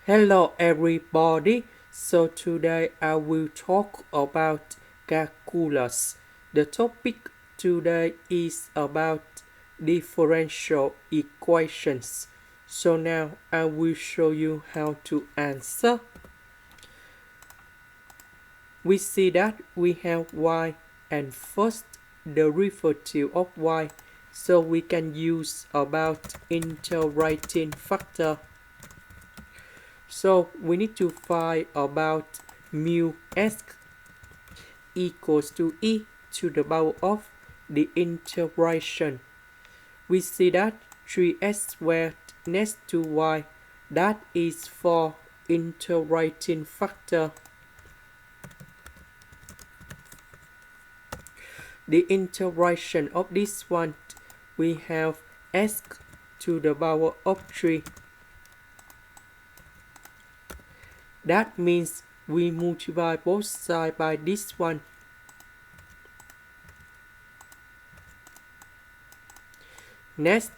Hello everybody. So today I will talk about calculus. The topic today is about differential equations. So now I will show you how to answer. We see that we have y and first derivative of y. So we can use about integrating factor. So we need to find about mu s equals to e to the power of the integration. We see that 3x squared next to y, that is for integrating factor. The integration of this one, we have s to the power of 3. That means we multiply both sides by this one. Next,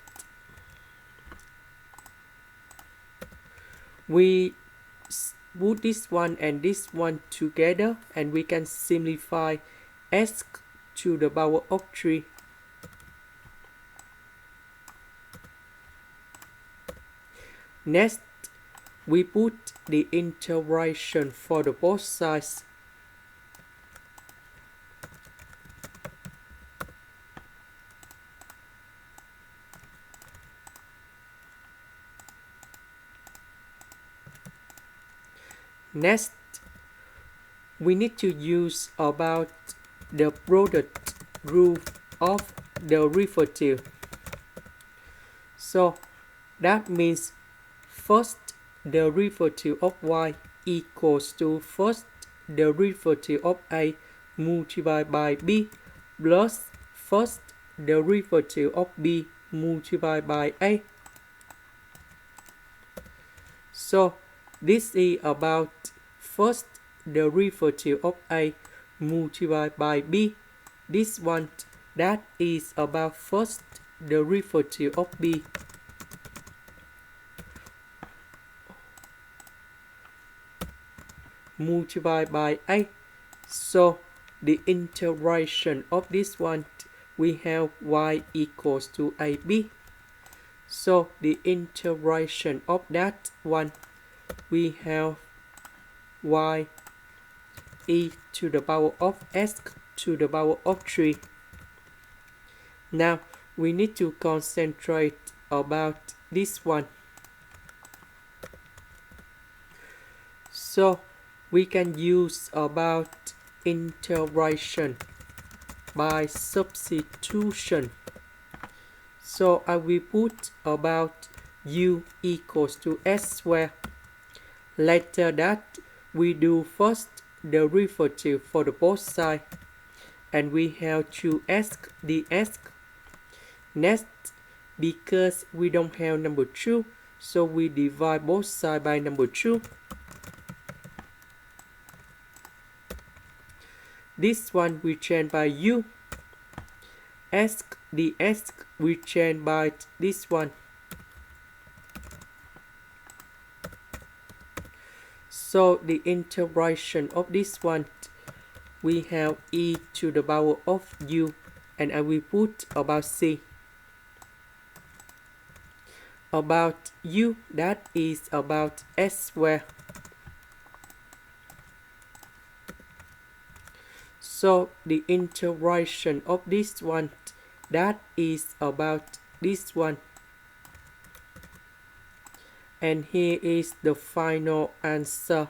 we put this one and this one together and we can simplify s to the power of 3. Next, we put the integration for the both sides. Next, we need to use about the product rule of derivative. So that means first derivative of y equals to first derivative of a multiplied by b plus first derivative of b multiplied by a. So this is about first derivative of a multiplied by b. This one, that is about first derivative of b multiplied by a. So the integration of this one, we have y equals to ab. So the integration of that one, we have y e to the power of s to the power of 3. Now we need to concentrate about this one. So we can use about integration by substitution. So I will put about u equals to s squared. Later that we do first derivative for the both sides and we have 2s ds. Next, because we don't have number 2, so we divide both sides by number 2. This one we change by u. S ds we change by this one. So the integration of this one, we have e to the power of u and I will put about c. About u, that is about s squared. So the integration of this one, that is about this one. And here is the final answer.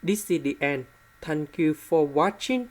This is the end. Thank you for watching.